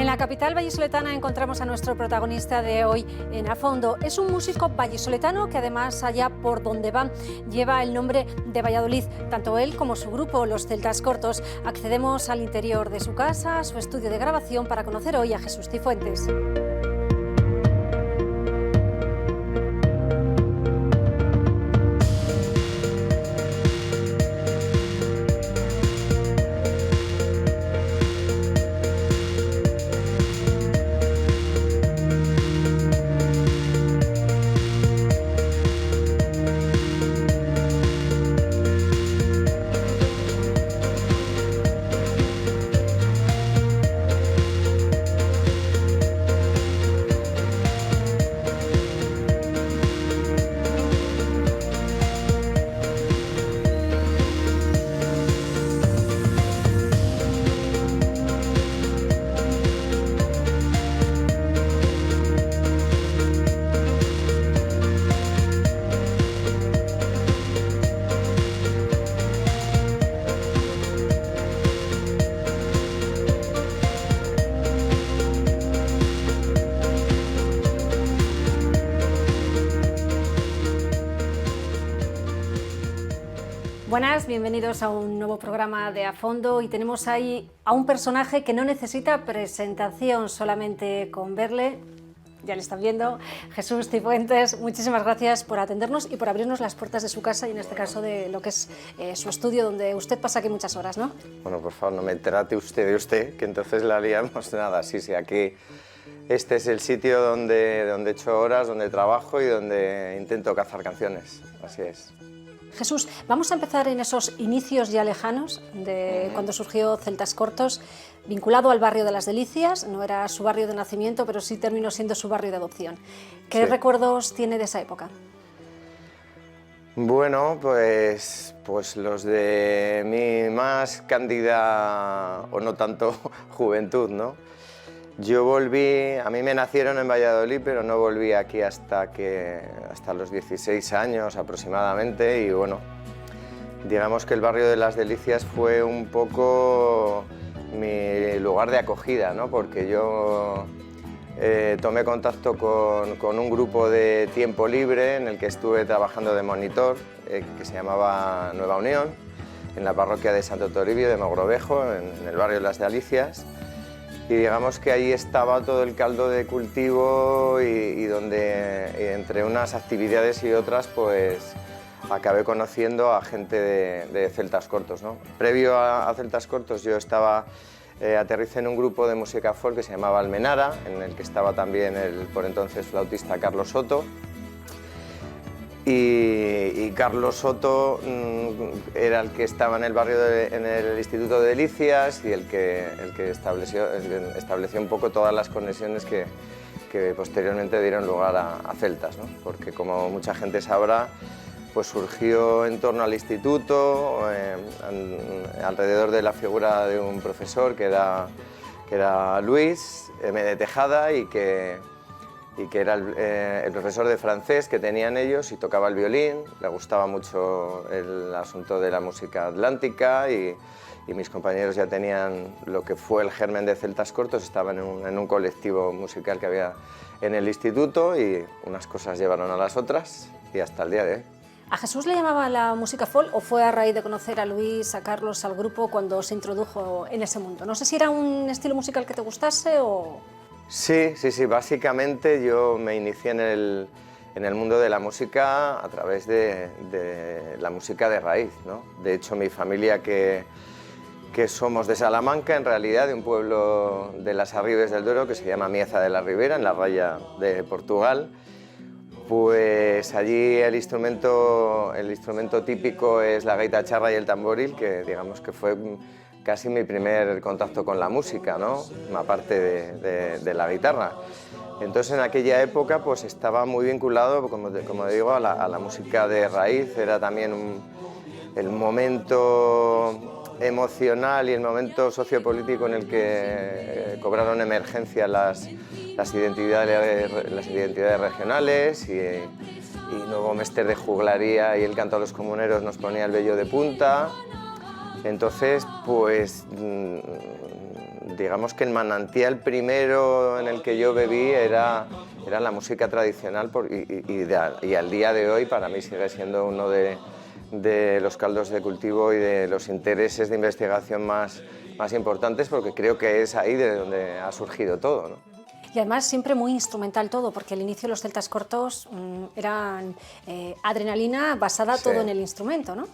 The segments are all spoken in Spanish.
En la capital vallisoletana encontramos a nuestro protagonista de hoy en A Fondo. Es un músico vallisoletano que además allá por donde va lleva el nombre de Valladolid. Tanto él como su grupo, los Celtas Cortos, accedemos al interior de su casa, a su estudio de grabación, para conocer hoy a Jesús Cifuentes. Buenas, bienvenidos a un nuevo programa de A Fondo, y tenemos ahí a un personaje que no necesita presentación, solamente con verle, ya le están viendo. Jesús Cifuentes, muchísimas gracias por atendernos y por abrirnos las puertas de su casa, y en este caso de lo que es su estudio, donde usted pasa aquí muchas horas, ¿no? Bueno, por favor, no me trate usted de usted, que entonces la liamos. Nada, sí, aquí este es el sitio donde he hecho horas, donde trabajo y donde intento cazar canciones, así es. Jesús, vamos a empezar en esos inicios ya lejanos de cuando surgió Celtas Cortos, vinculado al barrio de Las Delicias. No era su barrio de nacimiento, pero sí terminó siendo su barrio de adopción. ¿Qué recuerdos tiene de esa época? Bueno, pues los de mi más cándida o no tanto juventud, ¿no? Yo volví, a mí me nacieron en Valladolid, pero no volví aquí hasta los 16 años aproximadamente, y bueno, digamos que el barrio de Las Delicias fue un poco mi lugar de acogida, ¿no? Porque yo tomé contacto con un grupo de tiempo libre en el que estuve trabajando de monitor, que se llamaba Nueva Unión, en la parroquia de Santo Toribio de Mogrovejo, en el barrio de Las Delicias. Y digamos que ahí estaba todo el caldo de cultivo y donde entre unas actividades y otras pues acabé conociendo a gente de Celtas Cortos, ¿no? Previo a Celtas Cortos yo aterricé en un grupo de música folk que se llamaba Almenara, en el que estaba también el por entonces flautista Carlos Soto. Y Carlos Soto era el que estaba en el barrio, en el Instituto de Delicias, y el que estableció un poco todas las conexiones que posteriormente dieron lugar a Celtas, ¿no? Porque, como mucha gente sabrá, pues surgió en torno al instituto, alrededor de la figura de un profesor que era Luis M. de Tejada, y que era el profesor de francés que tenían ellos, y tocaba el violín. Le gustaba mucho el asunto de la música atlántica, y mis compañeros ya tenían lo que fue el germen de Celtas Cortos. Estaban en un colectivo musical que había en el instituto, y unas cosas llevaron a las otras, y hasta el día de hoy. ¿A Jesús le llamaba la música folk, o fue a raíz de conocer a Luis, a Carlos, al grupo, cuando se introdujo en ese mundo? No sé si era un estilo musical que te gustase o... Sí, básicamente yo me inicié en el mundo de la música a través de la música de raíz, ¿no? De hecho, mi familia, que somos de Salamanca, en realidad de un pueblo de las Arribes del Duero que se llama Mieza de la Ribera, en la raya de Portugal, pues allí el instrumento típico es la gaita charra y el tamboril, que digamos que fue casi mi primer contacto con la música, ¿no? Aparte de la guitarra. Entonces, en aquella época pues estaba muy vinculado, como digo, a la música de raíz. Era también el momento emocional y el momento sociopolítico en el que cobraron emergencia las identidades regionales, y luego Mester de Juglaría y el canto a los comuneros nos ponía el vello de punta. Entonces, pues digamos que el manantial primero en el que yo bebí era la música tradicional y al día de hoy para mí sigue siendo uno de los caldos de cultivo y de los intereses de investigación más importantes, porque creo que es ahí de donde ha surgido todo, ¿no? Y además siempre muy instrumental todo, porque al inicio los celtas cortos eran adrenalina basada todo en el instrumento, ¿no?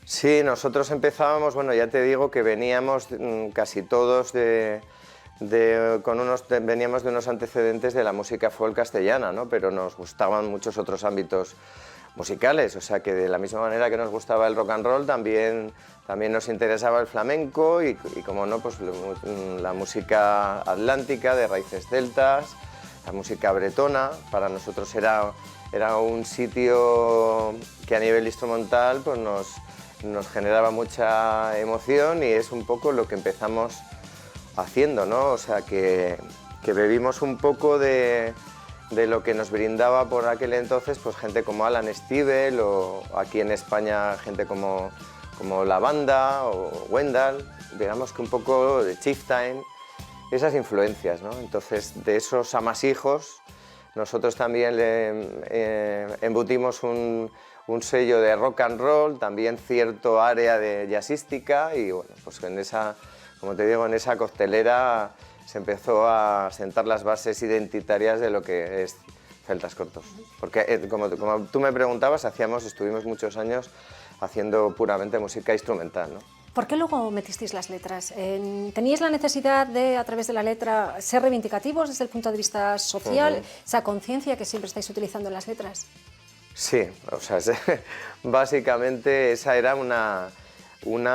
Sí, nosotros empezábamos, bueno, ya te digo que veníamos casi todos veníamos de unos antecedentes de la música folk castellana, ¿no? Pero nos gustaban muchos otros ámbitos musicales, o sea que de la misma manera que nos gustaba el rock and roll, también nos interesaba el flamenco y como no, pues la música atlántica de raíces celtas, la música bretona. Para nosotros era un sitio que a nivel instrumental pues nos generaba mucha emoción y es un poco lo que empezamos haciendo, ¿no? O sea que bebimos un poco de lo que nos brindaba por aquel entonces pues gente como Alan Stivell, o aquí en España gente como La Banda o Wendell, digamos que un poco de Chieftain, esas influencias, ¿no? Entonces de esos amasijos nosotros también le embutimos un sello de rock and roll, también cierto área de jazzística y bueno, pues como te digo, en esa coctelera se empezó a sentar las bases identitarias de lo que es Celtas Cortos. Porque como tú me preguntabas, estuvimos muchos años haciendo puramente música instrumental, ¿no? ¿Por qué luego metisteis las letras? ¿Teníais la necesidad de, a través de la letra, ser reivindicativos desde el punto de vista social, esa conciencia que siempre estáis utilizando en las letras? Sí, o sea, básicamente esa era una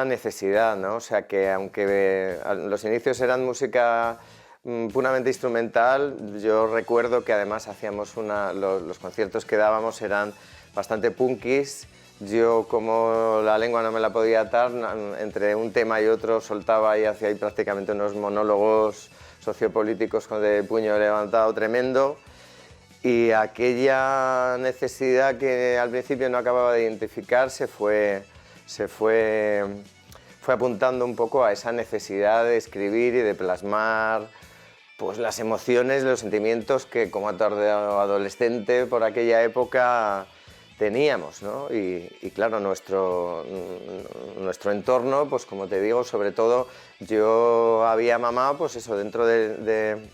necesidad, ¿no? O sea, que aunque los inicios eran música puramente instrumental, yo recuerdo que además hacíamos los conciertos que dábamos eran bastante punkis. Yo, como la lengua no me la podía atar, entre un tema y otro soltaba y hacía ahí prácticamente unos monólogos sociopolíticos de puño levantado tremendo. Y aquella necesidad que al principio no acababa de identificar se fue apuntando un poco a esa necesidad de escribir y de plasmar pues, las emociones, los sentimientos que como adolescente por aquella época teníamos, ¿no? Y claro, nuestro entorno, pues como te digo, sobre todo yo había mamado, pues eso, dentro de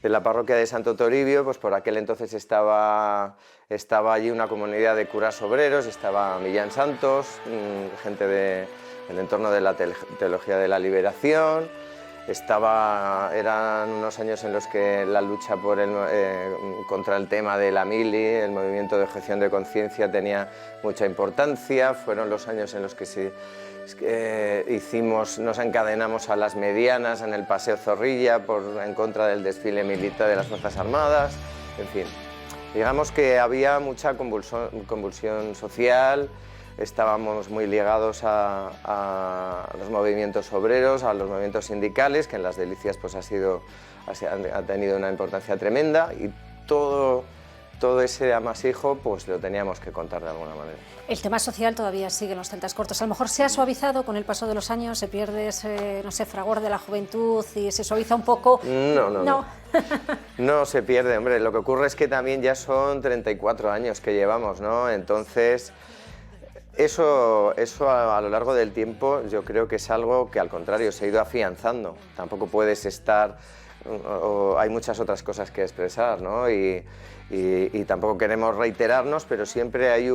la parroquia de Santo Toribio, pues por aquel entonces estaba allí una comunidad de curas obreros, estaba Millán Santos, gente del entorno de la teología de la liberación, eran unos años en los que la lucha contra el tema de la mili, el movimiento de objeción de conciencia tenía mucha importancia, fueron los años en los que nos encadenamos a las medianas en el Paseo Zorrilla en contra del desfile militar de las Fuerzas Armadas, en fin. Digamos que había mucha convulsión social, estábamos muy ligados a los movimientos obreros, a los movimientos sindicales, que en Las Delicias pues, ha tenido una importancia tremenda y todo ese amasijo pues, lo teníamos que contar de alguna manera. El tema social todavía sigue en los Celtas Cortos. A lo mejor se ha suavizado con el paso de los años, se pierde ese, no sé, fragor de la juventud y se suaviza un poco. No. No se pierde, hombre. Lo que ocurre es que también ya son 34 años que llevamos, ¿no? Entonces, eso a lo largo del tiempo yo creo que es algo que al contrario se ha ido afianzando. Tampoco puedes estar, hay muchas otras cosas que expresar, ¿no? Y tampoco queremos reiterarnos, pero siempre hay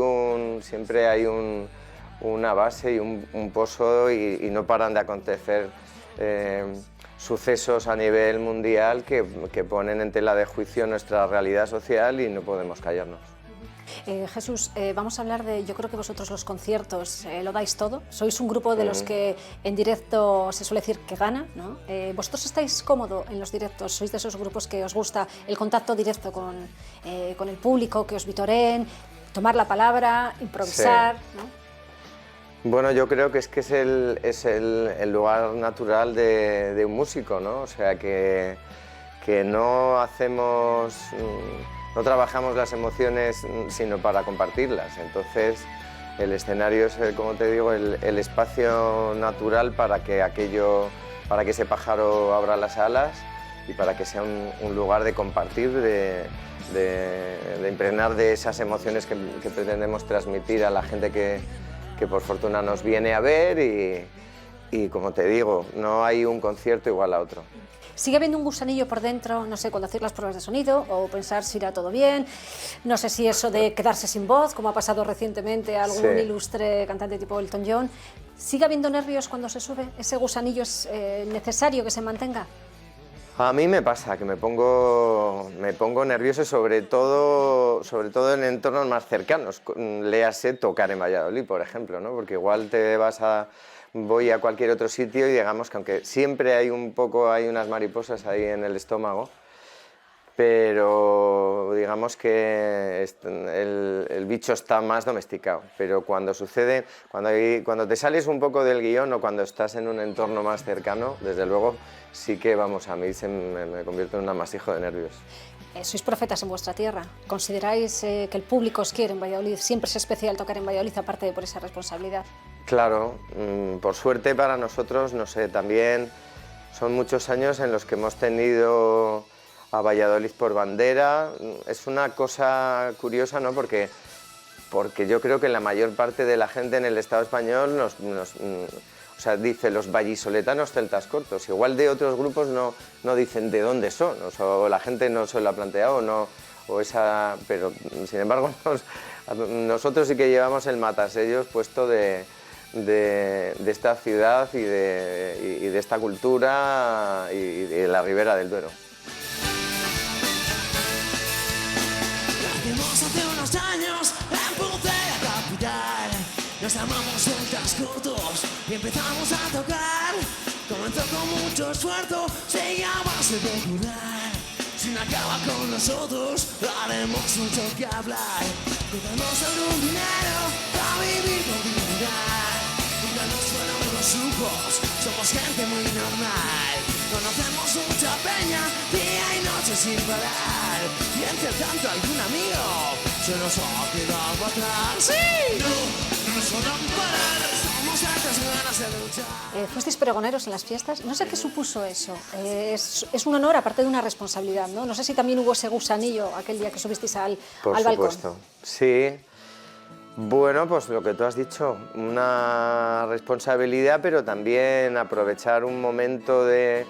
una base y un pozo y no paran de acontecer sucesos a nivel mundial que ponen en tela de juicio nuestra realidad social y no podemos callarnos. Jesús, vamos a hablar yo creo que vosotros los conciertos lo dais todo, sois un grupo de los que en directo se suele decir que gana, ¿no? ¿Vosotros estáis cómodo en los directos? ¿Sois de esos grupos que os gusta el contacto directo con el público, que os vitoreen, tomar la palabra, improvisar? Sí. ¿No? Bueno, yo creo que es el lugar natural de un músico, ¿no? O sea, que no trabajamos las emociones sino para compartirlas, entonces el escenario es, como te digo, el espacio natural para que aquello para que ese pájaro abra las alas y para que sea un lugar de compartir, de impregnar de esas emociones que pretendemos transmitir a la gente que por fortuna nos viene a ver y como te digo, no hay un concierto igual a otro. ¿Sigue habiendo un gusanillo por dentro, no sé, cuando hacer las pruebas de sonido o pensar si irá todo bien? No sé si eso de quedarse sin voz, como ha pasado recientemente a algún ilustre cantante tipo Elton John. ¿Sigue habiendo nervios cuando se sube? ¿Ese gusanillo es necesario que se mantenga? A mí me pasa que me pongo nervioso, sobre todo en entornos más cercanos. Léase tocar en Valladolid, por ejemplo, ¿no? Porque igual voy a cualquier otro sitio y digamos que aunque siempre hay unas mariposas ahí en el estómago, pero digamos que el bicho está más domesticado. Pero cuando sucede, cuando te sales un poco del guión o cuando estás en un entorno más cercano, desde luego sí que, vamos, a mí me convierto en un amasijo de nervios. Sois profetas en vuestra tierra. ¿Consideráis que el público os quiere en Valladolid? Siempre es especial tocar en Valladolid, aparte de por esa responsabilidad. Claro, por suerte para nosotros, no sé, también son muchos años en los que hemos tenido a Valladolid por bandera. Es una cosa curiosa, ¿no? Porque yo creo que la mayor parte de la gente en el Estado español o sea, dice los vallisoletanos celtas cortos. Igual de otros grupos no dicen de dónde son, o la gente no se lo ha planteado, pero sin embargo nosotros sí que llevamos el matasellos puesto de esta ciudad y de esta cultura y de la Ribera del Duero. Hace unos años empecé a capital. Nos llamamos celtas cortos y empezamos a tocar. Comenzó con mucho esfuerzo, seguía a base de curar. Si no acaba con nosotros, haremos mucho que hablar. Cuidamos algún dinero a vivir con dignidad. Nunca nos fueron los lujos, somos gente muy normal. Conocemos mucha peña, día y noche sin parar. Y entre tanto algún amigo se nos ha quedado atrás. ¡Sí! No nos van a parar, somos tantas ganas de luchar. ¿Fuisteis pregoneros en las fiestas? No sé qué supuso eso. Es un honor, aparte de una responsabilidad, ¿no? No sé si también hubo ese gusanillo aquel día que subisteis al balcón. Por supuesto, sí. Bueno, pues lo que tú has dicho, una responsabilidad, pero también aprovechar un momento de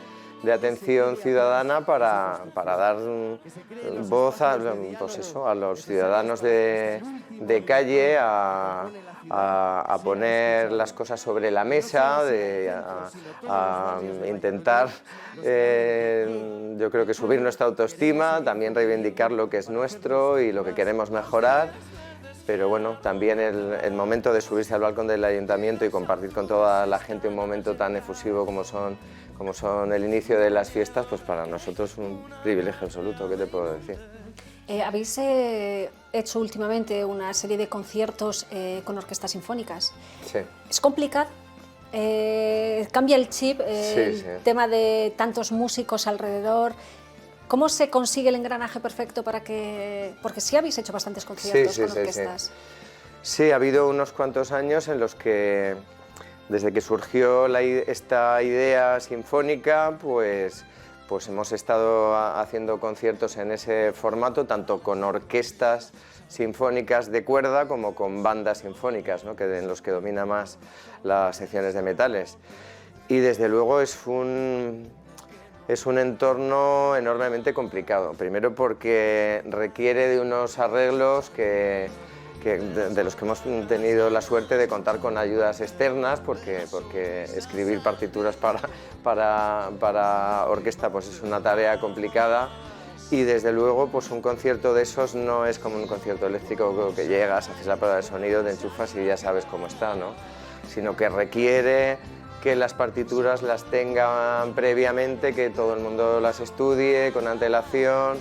atención ciudadana para dar voz a los ciudadanos de calle, a poner las cosas sobre la mesa, a intentar, yo creo que subir nuestra autoestima, también reivindicar lo que es nuestro y lo que queremos mejorar. Pero bueno, también el momento de subirse al balcón del ayuntamiento y compartir con toda la gente un momento tan efusivo como son el inicio de las fiestas, pues para nosotros es un privilegio absoluto, ¿qué te puedo decir? Habéis hecho últimamente una serie de conciertos con orquestas sinfónicas. Sí. ¿Es complicado? ¿Cambia el chip, el tema de tantos músicos alrededor? ¿Cómo se consigue el engranaje perfecto para que...? Porque sí habéis hecho bastantes conciertos con orquestas. Sí, ha habido unos cuantos años en los que, desde que surgió esta idea sinfónica, pues hemos estado haciendo conciertos en ese formato, tanto con orquestas sinfónicas de cuerda como con bandas sinfónicas, ¿no? En los que domina más las secciones de metales. Y desde luego es un entorno enormemente complicado. Primero porque requiere de unos arreglos de los que hemos tenido la suerte de contar con ayudas externas, porque escribir partituras para orquesta pues es una tarea complicada. Y desde luego pues un concierto de esos no es como un concierto eléctrico que llegas, haces la prueba de sonido, te enchufas y ya sabes cómo está, ¿no? Sino que requiere que las partituras las tengan previamente, que todo el mundo las estudie con antelación,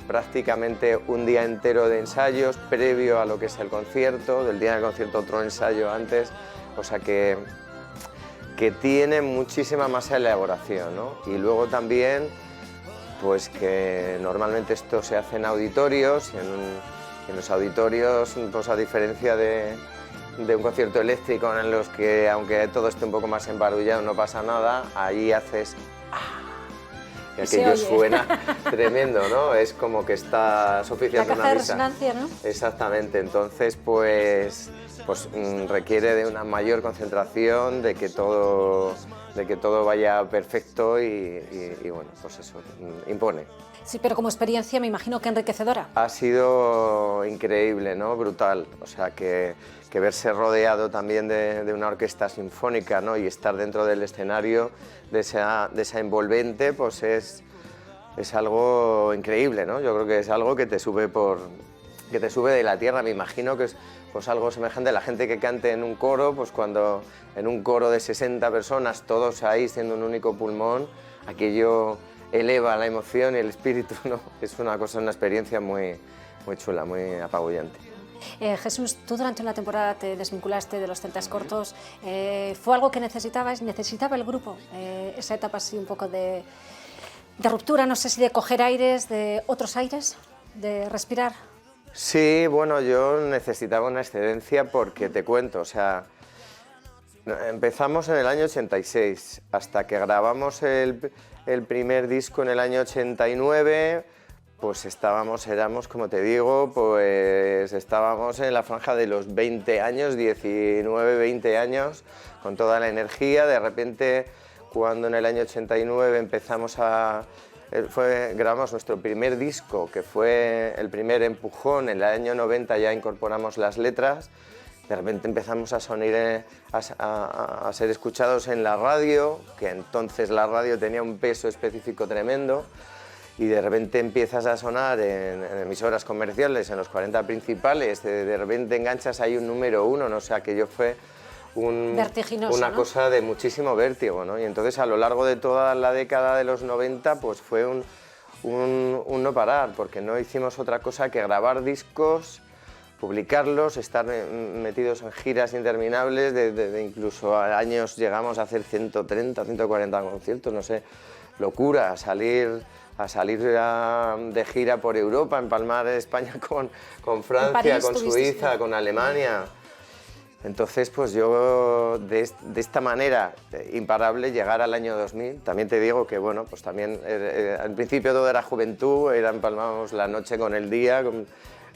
prácticamente un día entero de ensayos previo a lo que es el concierto, del día del concierto otro ensayo antes, o sea que tiene muchísima más elaboración, ¿no? Y luego también, pues que normalmente esto se hace en auditorios, y en los auditorios, pues a diferencia de de un concierto eléctrico en los que, aunque todo esté un poco más embarullado, no pasa nada, ahí haces... Y aquello suena tremendo, ¿no? Es como que estás oficiando una misa. La caja de resonancia, ¿no? Exactamente, entonces pues requiere de una mayor concentración, de que todo vaya perfecto y bueno, pues eso, impone. Sí, pero como experiencia me imagino que enriquecedora. Ha sido increíble, ¿no? Brutal, o sea que verse rodeado también de una orquesta sinfónica, ¿no? Y estar dentro del escenario de esa envolvente, pues es algo increíble, ¿no? Yo creo que es algo que te sube de la tierra. Me imagino que es pues algo semejante a la gente que cante en un coro, pues cuando en un coro de 60 personas, todos ahí siendo un único pulmón, aquello eleva la emoción y el espíritu, ¿no? Es una experiencia muy, muy chula, muy apabullante. Jesús, tú durante una temporada te desvinculaste de los celtas cortos. ¿Fue algo que necesitaba el grupo? Esa etapa así un poco de ruptura, no sé si de coger aires, de otros aires, de respirar. Sí, bueno, yo necesitaba una excedencia porque te cuento, o sea, empezamos en el año 86, hasta que grabamos el primer disco en el año 89, pues éramos, como te digo, pues estábamos en la franja de los 20 años, 19, 20 años, con toda la energía. De repente, cuando en el año 89 grabamos nuestro primer disco, que fue el primer empujón, en el año 90 ya incorporamos las letras, de repente empezamos a sonar, a ser escuchados en la radio, que entonces la radio tenía un peso específico tremendo, y de repente empiezas a sonar en emisoras comerciales, en los 40 principales, de repente enganchas ahí un número uno, ¿no? O sea, que yo fue vertiginoso, una ¿no? cosa de muchísimo vértigo, ¿no? Y entonces a lo largo de toda la década de los 90 pues fue un no parar, porque no hicimos otra cosa que grabar discos, publicarlos, estar metidos en giras interminables, de incluso a años llegamos a hacer 130, 140 conciertos, no sé, locura, a salir de gira por Europa, empalmar España con Francia, París, con Suiza, con Alemania. Entonces, pues yo de esta manera imparable llegar al año 2000, también te digo que, bueno, pues también al principio todo era juventud, empalmábamos la noche con el día,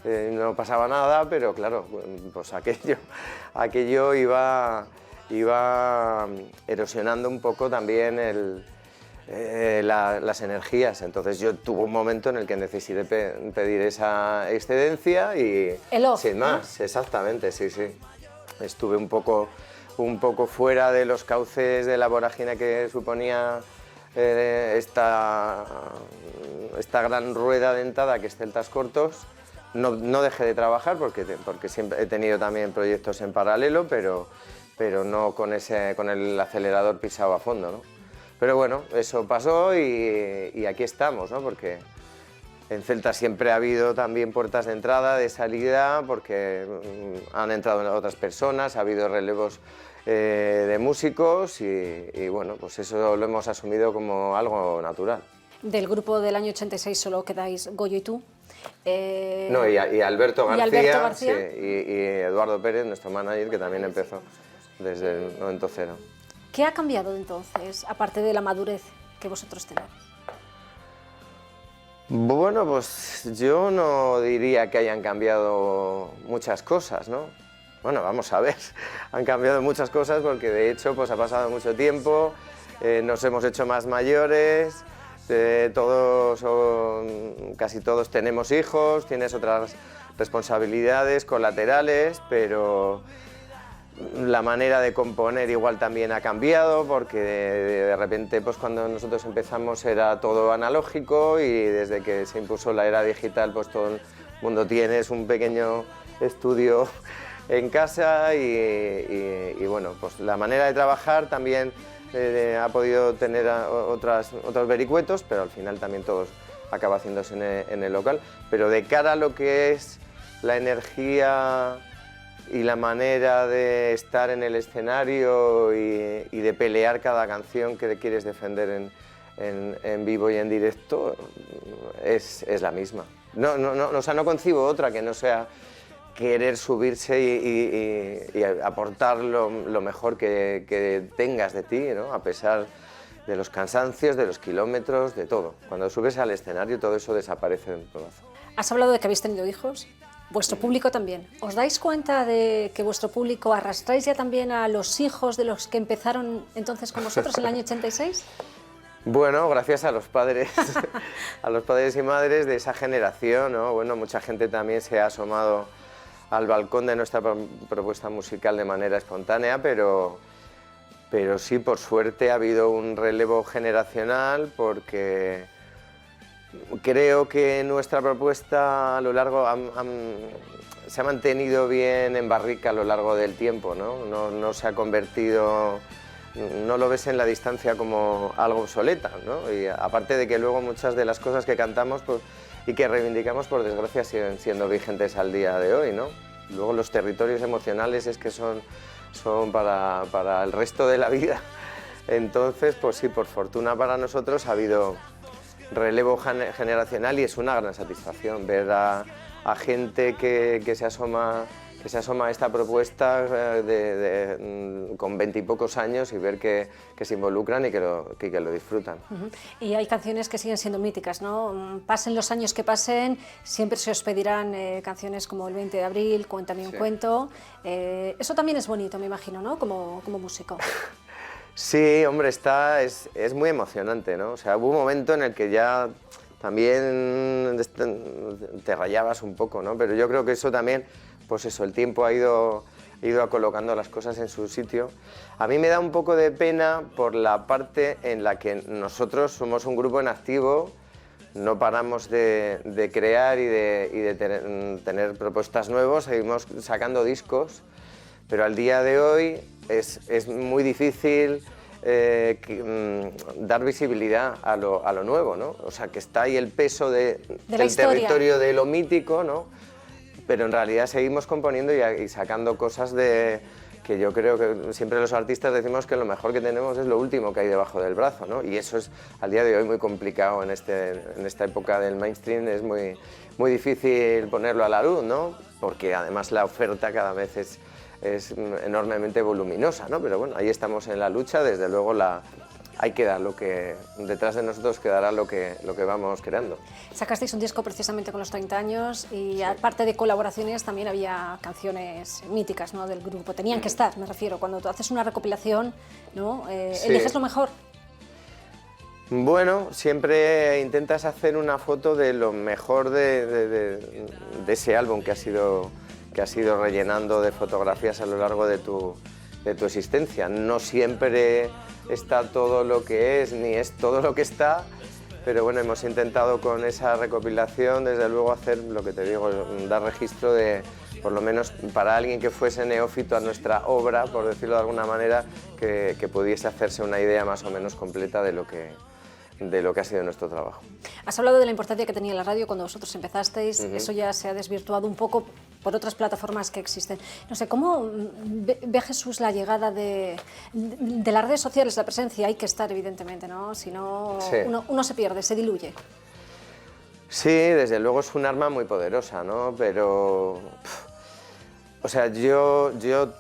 no pasaba nada, pero claro, pues aquello iba erosionando un poco también las energías. Entonces yo tuve un momento en el que necesité pedir esa excedencia y sin más, ¿no? Exactamente, sí. Estuve un poco fuera de los cauces de la vorágine que suponía esta gran rueda dentada que es Celtas Cortos. No dejé de trabajar porque siempre he tenido también proyectos en paralelo, pero no con el acelerador pisado a fondo, ¿no? Pero bueno, eso pasó y aquí estamos, ¿no? Porque en Celta siempre ha habido también puertas de entrada, de salida, porque han entrado otras personas, ha habido relevos de músicos y bueno, pues eso lo hemos asumido como algo natural. Del grupo del año 86 solo quedáis Goyo y tú. No, y Alberto García, Alberto García. Sí, y Eduardo Pérez, nuestro manager, que también empezó desde el momento cero. ¿Qué ha cambiado entonces, aparte de la madurez que vosotros tenéis? Bueno, pues yo no diría que hayan cambiado muchas cosas, ¿no? Bueno, vamos a ver, han cambiado muchas cosas porque de hecho pues ha pasado mucho tiempo, nos hemos hecho más mayores, casi todos tenemos hijos, tienes otras responsabilidades colaterales, pero la manera de componer igual también ha cambiado porque de repente pues cuando nosotros empezamos era todo analógico y desde que se impuso la era digital pues todo el mundo tiene un pequeño estudio en casa y bueno, pues la manera de trabajar también ha podido tener otros vericuetos, pero al final también todo acaba haciéndose en el local. Pero de cara a lo que es la energía y la manera de estar en el escenario y de pelear cada canción que quieres defender en vivo y en directo es la misma. No concibo otra que no sea querer subirse y aportar lo mejor que tengas de ti, ¿no? A pesar de los cansancios, de los kilómetros, de todo. Cuando subes al escenario todo eso desaparece en pedazo. Has hablado de que habéis tenido hijos, vuestro público también. ¿Os dais cuenta de que vuestro público arrastráis ya también a los hijos de los que empezaron entonces con vosotros en el año 86? Bueno, gracias a los padres, a los padres y madres de esa generación, ¿no? Bueno, mucha gente también se ha asomado al balcón de nuestra propuesta musical de manera espontánea, pero sí, por suerte ha habido un relevo generacional, porque creo que nuestra propuesta a lo largo se ha mantenido bien en barrica a lo largo del tiempo, ¿no? No se ha convertido, no lo ves en la distancia como algo obsoleta, ¿no? Y aparte de que luego muchas de las cosas que cantamos y que reivindicamos, por desgracia, siguen siendo vigentes al día de hoy, ¿no? Luego los territorios emocionales es que son para el resto de la vida. Entonces, pues sí, por fortuna para nosotros ha habido relevo generacional y es una gran satisfacción ver a gente que se asoma a esta propuesta con 20 y pocos años y ver que se involucran y que lo disfrutan. Y hay canciones que siguen siendo míticas, ¿no? Pasen los años que pasen, siempre se os pedirán canciones como El 20 de abril, Cuéntame un cuento. Eso también es bonito, me imagino, ¿no? Como músico. Sí, hombre, es muy emocionante, ¿no? O sea, hubo un momento en el que ya también te rayabas un poco, ¿no? Pero yo creo que eso también, pues eso, el tiempo ha ido colocando las cosas en su sitio. A mí me da un poco de pena por la parte en la que nosotros somos un grupo en activo, no paramos de crear y de tener propuestas nuevas, seguimos sacando discos, pero al día de hoy es muy difícil dar visibilidad a lo nuevo, ¿no? O sea, que está ahí el peso del territorio de lo mítico, ¿no? Pero en realidad seguimos componiendo y sacando cosas que yo creo que siempre los artistas decimos que lo mejor que tenemos es lo último que hay debajo del brazo, ¿no? Y eso es al día de hoy muy complicado en esta época del mainstream, es muy difícil ponerlo a la luz, ¿no? Porque además la oferta cada vez es enormemente voluminosa, ¿no? Pero bueno, ahí estamos en la lucha, desde luego hay que dar detrás de nosotros quedará lo que vamos creando. Sacasteis un disco precisamente con los 30 años y sí, aparte de colaboraciones también había canciones míticas, ¿no? Del grupo, tenían que estar, me refiero, cuando tú haces una recopilación, ¿no? Sí. ¿Eliges lo mejor? Bueno, siempre intentas hacer una foto de lo mejor de ese álbum que has ido rellenando de fotografías a lo largo de tu existencia. No siempre está todo lo que es, ni es todo lo que está, pero bueno, hemos intentado con esa recopilación, desde luego, hacer lo que te digo, dar registro de, por lo menos para alguien que fuese neófito a nuestra obra, por decirlo de alguna manera, que pudiese hacerse una idea más o menos completa de lo que ha sido nuestro trabajo. Has hablado de la importancia que tenía la radio cuando vosotros empezasteis, eso ya se ha desvirtuado un poco por otras plataformas que existen. No sé, ¿cómo ve Jesús la llegada de las redes sociales, la presencia? Hay que estar, evidentemente, ¿no? Si no, sí, uno se pierde, se diluye. Sí, desde luego es un arma muy poderosa, ¿no? Pero... O sea, yo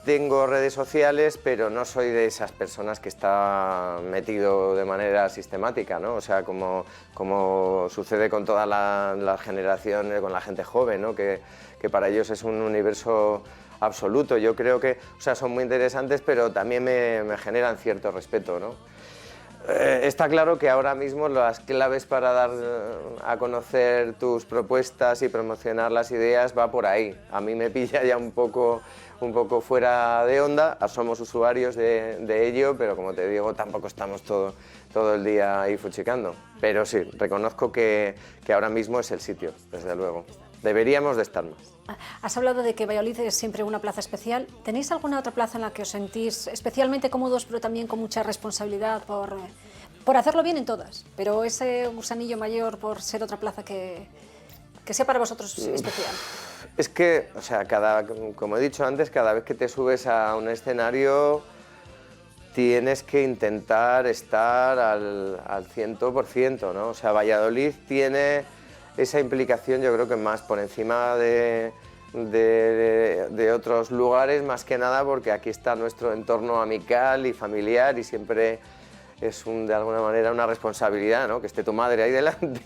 tengo redes sociales, pero no soy de esas personas que está metido de manera sistemática, ¿no? O sea, como sucede con todas las generaciones, con la gente joven, ¿no? Que para ellos es un universo absoluto. Yo creo que, o sea, son muy interesantes, pero también me generan cierto respeto, ¿no? Está claro que ahora mismo las claves para dar a conocer tus propuestas y promocionar las ideas va por ahí. A mí me pilla ya un poco fuera de onda, somos usuarios de ello, pero como te digo, tampoco estamos todo el día ahí fuchicando. Pero sí, reconozco que ahora mismo es el sitio, desde luego. Deberíamos de estar más. Has hablado de que Valladolid es siempre una plaza especial. ¿Tenéis alguna otra plaza en la que os sentís especialmente cómodos, pero también con mucha responsabilidad por hacerlo bien en todas? Pero ese gusanillo mayor por ser otra plaza que sea para vosotros especial. Es que, o sea, como he dicho antes, cada vez que te subes a un escenario tienes que intentar estar al 100%, ¿no? O sea, Valladolid tiene esa implicación, yo creo que más por encima de de otros lugares, más que nada porque aquí está nuestro entorno amical y familiar y siempre es de alguna manera una responsabilidad, ¿no? Que esté tu madre ahí delante.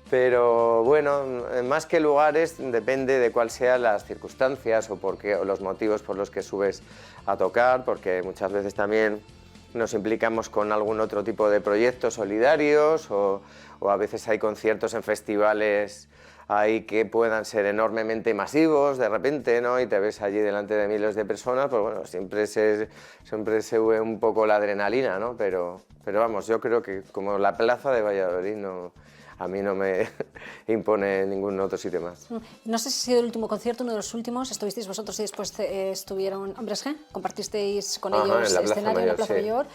Pero bueno, más que lugares, depende de cuáles sean las circunstancias o los motivos por los que subes a tocar, porque muchas veces también nos implicamos con algún otro tipo de proyectos solidarios o a veces hay conciertos en festivales ahí que puedan ser enormemente masivos de repente, ¿no? Y te ves allí delante de miles de personas, pues bueno, siempre se sube un poco la adrenalina, ¿no? Pero vamos, yo creo que como la plaza de Valladolid a mí no me impone ningún otro sitio más. No sé si ha sido el último concierto, uno de los últimos, estuvisteis vosotros y después estuvieron Hombres G, compartisteis con ellos el escenario en la Plaza Mayor.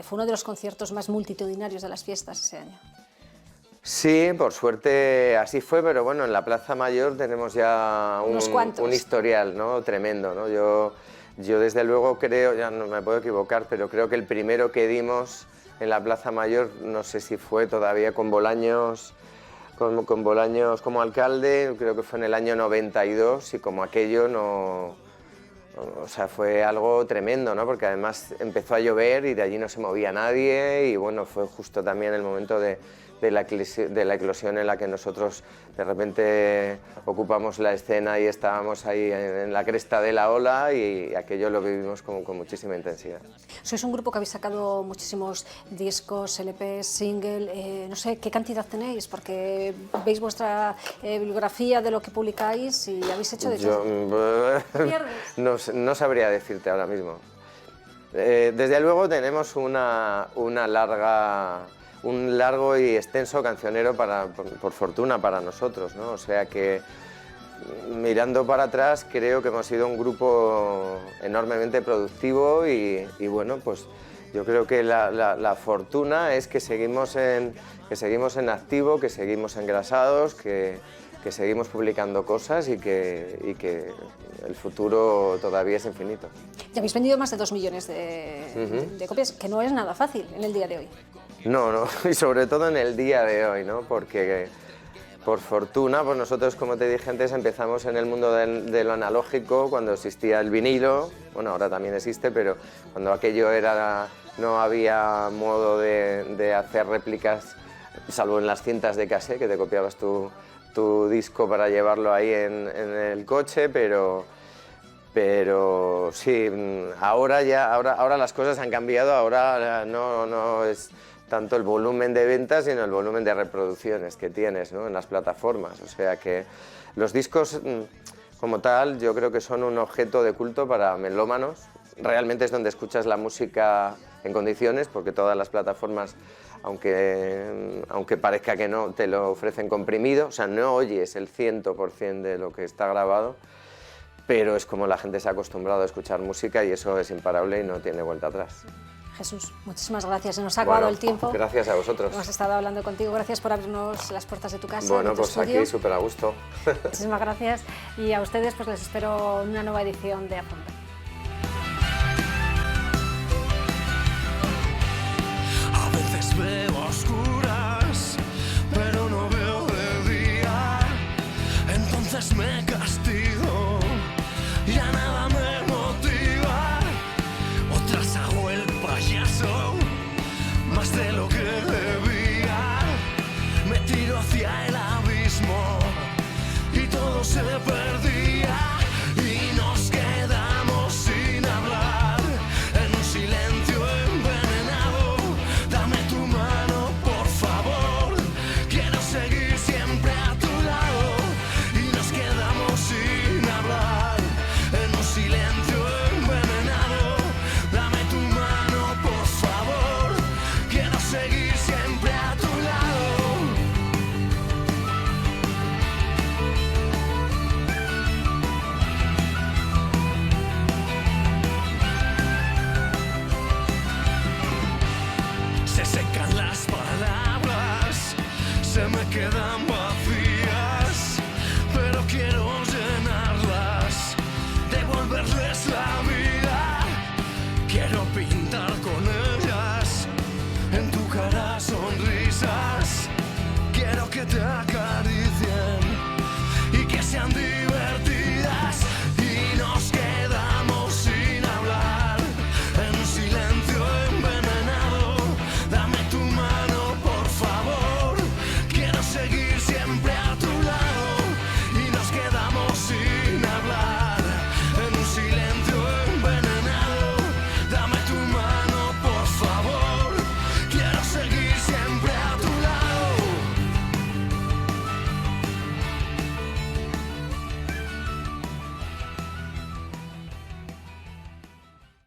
Fue uno de los conciertos más multitudinarios de las fiestas ese año. Sí, por suerte así fue, pero bueno, en la Plaza Mayor tenemos ya un historial, ¿no? Tremendo, ¿no? Yo desde luego creo, ya no me puedo equivocar, pero creo que el primero que dimos en la Plaza Mayor, no sé si fue todavía con Bolaños como alcalde, creo que fue en el año 92 y como aquello no... O sea, fue algo tremendo, ¿no? Porque además empezó a llover y de allí no se movía nadie y bueno, fue justo también el momento de la eclosión en la que nosotros de repente ocupamos la escena y estábamos ahí en la cresta de la ola y aquello lo vivimos con muchísima intensidad. Sois un grupo que habéis sacado muchísimos discos, LPs, single, no sé, ¿qué cantidad tenéis? Porque veis vuestra bibliografía de lo que publicáis y habéis hecho de todo. No sabría decirte ahora mismo. Desde luego tenemos un largo y extenso cancionero por fortuna para nosotros, ¿no? O sea que mirando para atrás creo que hemos sido un grupo enormemente productivo y bueno, pues yo creo que la fortuna es que seguimos en activo, que seguimos engrasados, que seguimos publicando cosas y que el futuro todavía es infinito. Ya habéis vendido más de 2 millones de copias, que no es nada fácil en el día de hoy. No, y sobre todo en el día de hoy, ¿no? Porque por fortuna, pues nosotros, como te dije antes, empezamos en el mundo de lo analógico cuando existía el vinilo, bueno, ahora también existe, pero cuando aquello no había modo de hacer réplicas, salvo en las cintas de cassette, que te copiabas tu disco para llevarlo ahí en el coche, pero sí, ahora las cosas han cambiado, ahora no es tanto el volumen de ventas, sino el volumen de reproducciones que tienes, ¿no? En las plataformas. O sea que los discos, como tal, yo creo que son un objeto de culto para melómanos. Realmente es donde escuchas la música en condiciones, porque todas las plataformas, aunque parezca que no, te lo ofrecen comprimido. O sea, no oyes el 100% de lo que está grabado, pero es como la gente se ha acostumbrado a escuchar música y eso es imparable y no tiene vuelta atrás. Jesús, muchísimas gracias. Se nos ha acabado el tiempo. Gracias a vosotros. Hemos estado hablando contigo. Gracias por abrirnos las puertas de tu casa. Bueno, de tu pues estudio. aquí súper a gusto. Muchísimas gracias. Y a ustedes pues les espero en una nueva edición de A Fondo. A veces veo a oscuras, pero no veo de día. Entonces me castigo, ya nada me motiva. Otras hago el payaso, más de lo que debía. Me tiro hacia el abismo y todo se perdía. Y nos quedamos sin hablar en un silencio envenenado. Dame tu mano, por favor, quiero seguir siempre a tu lado. Y nos quedamos sin hablar en un silencio envenenado. Dame tu mano, por favor, quiero seguir siempre a tu lado. Se secan las palabras, se me quedan vacías, pero quiero llenarlas, devolverles la vida. Quiero pintar con ellas en tu cara sonrisas. Quiero que te acaricien y que sean días